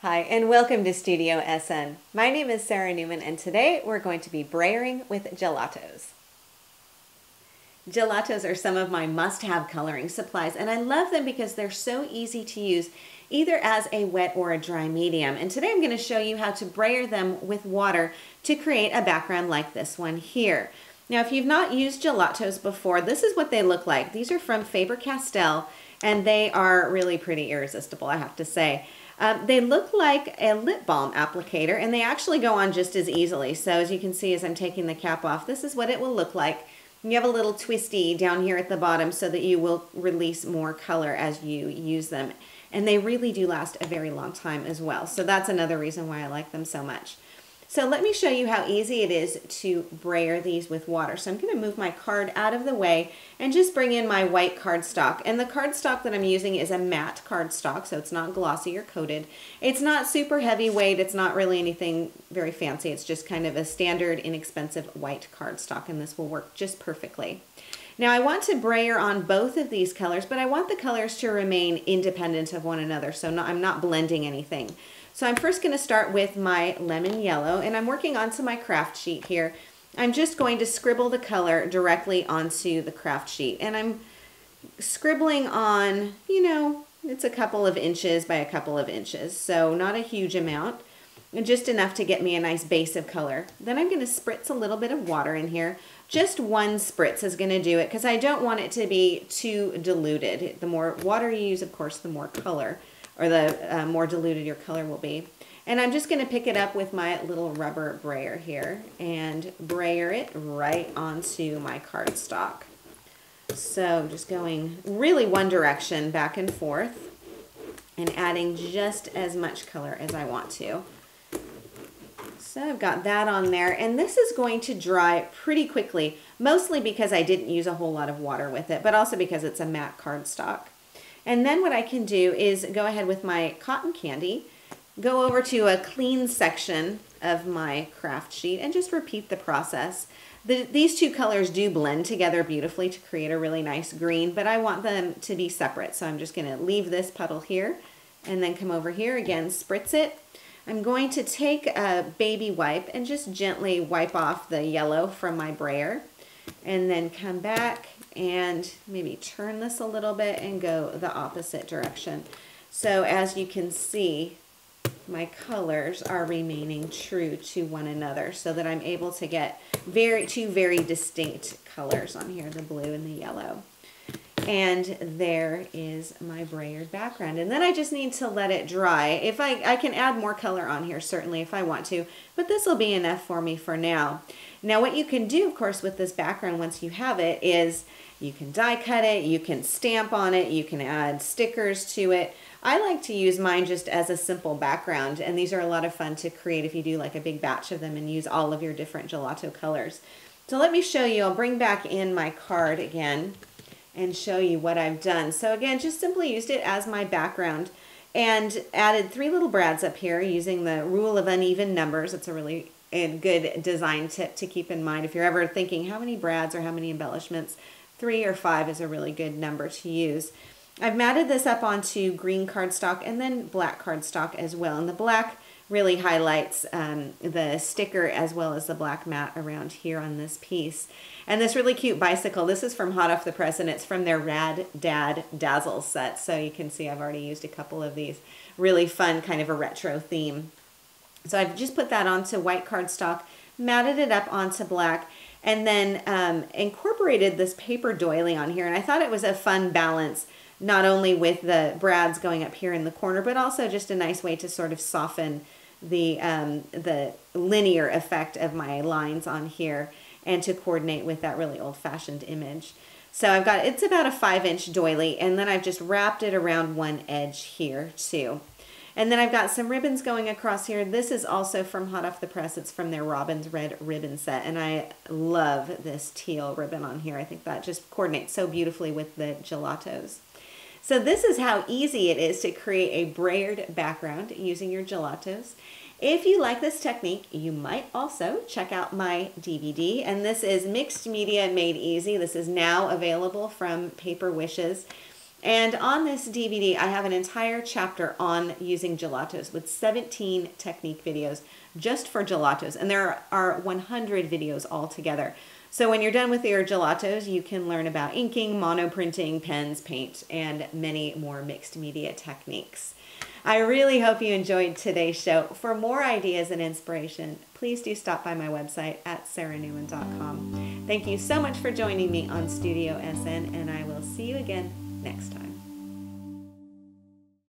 Hi, and welcome to Studio SN. My name is Sara Naumann, and today we're going to be brayering with gelatos. Gelatos are some of my must-have coloring supplies, and I love them because they're so easy to use either as a wet or a dry medium. And today I'm going to show you how to brayer them with water to create a background like this one here. Now, if you've not used gelatos before, this is what they look like. These are from Faber-Castell, and they are really pretty irresistible, I have to say. They look like a lip balm applicator, and they actually go on just as easily. So as you can see, as I'm taking the cap off, this is what it will look like. You have a little twisty down here at the bottom so that you will release more color as you use them. And they really do last a very long time as well. So that's another reason why I like them so much. So let me show you how easy it is to brayer these with water. So I'm going to move my card out of the way and just bring in my white cardstock. And the cardstock that I'm using is a matte cardstock, so it's not glossy or coated. It's not super heavyweight. It's not really anything very fancy. It's just kind of a standard, inexpensive white cardstock, and this will work just perfectly. Now I want to brayer on both of these colors, but I want the colors to remain independent of one another, so I'm not blending anything. So I'm first going to start with my lemon yellow, and I'm working onto my craft sheet here. I'm just going to scribble the color directly onto the craft sheet, and I'm scribbling on, it's a couple of inches by a couple of inches, so not a huge amount, and just enough to get me a nice base of color. Then I'm going to spritz a little bit of water in here. Just one spritz is going to do it because I don't want it to be too diluted. The more water you use, of course, the more color, or the more diluted your color will be. And I'm just going to pick it up with my little rubber brayer here and brayer it right onto my cardstock. So just going really one direction back and forth and adding just as much color as I want to. So I've got that on there, and this is going to dry pretty quickly, mostly because I didn't use a whole lot of water with it, but also because it's a matte cardstock. And then what I can do is go ahead with my cotton candy, go over to a clean section of my craft sheet, and just repeat the process. These two colors do blend together beautifully to create a really nice green, but I want them to be separate. So I'm just going to leave this puddle here and then come over here again, spritz it. I'm going to take a baby wipe and just gently wipe off the yellow from my brayer, and then come back and maybe turn this a little bit and go the opposite direction. So as you can see, my colors are remaining true to one another so that I'm able to get two very distinct colors on here, the blue and the yellow. And there is my brayered background. And then I just need to let it dry. If I can add more color on here, certainly, if I want to, but this will be enough for me for now. Now what you can do, of course, with this background once you have it is you can die cut it, you can stamp on it, you can add stickers to it. I like to use mine just as a simple background, and these are a lot of fun to create if you do like a big batch of them and use all of your different gelato colors. So let me show you. I'll bring back in my card again and show you what I've done. So again, just simply used it as my background and added 3 little brads up here using the rule of uneven numbers. It's a really good design tip to keep in mind. If you're ever thinking how many brads or how many embellishments, 3 or 5 is a really good number to use. I've matted this up onto green cardstock and then black cardstock as well. And the black really highlights the sticker as well as the black mat around here on this piece. And this really cute bicycle, this is from hot off the press, and it's from their Rad Dad Dazzles set. So you can see I've already used a couple of these. Really fun, kind of a retro theme. So I've just put that onto white cardstock, matted it up onto black, and then incorporated this paper doily on here. And I thought it was a fun balance, not only with the brads going up here in the corner, but also just a nice way to sort of soften the linear effect of my lines on here and to coordinate with that really old-fashioned image. So I've got, it's about a 5-inch doily, and then I've just wrapped it around one edge here too. And then I've got some ribbons going across here. This is also from hot off the press. It's from their Robin's Red ribbon set, and I love this teal ribbon on here. I think that just coordinates so beautifully with the gelatos. So this is how easy it is to create a brayered background using your gelatos. If you like this technique, you might also check out my DVD, and this is Mixed Media Made Easy. This is now available from Paper Wishes. And on this DVD, I have an entire chapter on using gelatos with 17 technique videos just for gelatos. And there are 100 videos altogether. So when you're done with your gelatos, you can learn about inking, monoprinting, pens, paint, and many more mixed media techniques. I really hope you enjoyed today's show. For more ideas and inspiration, please do stop by my website at saranaumann.com. Thank you so much for joining me on Studio SN, and I will see you again next time.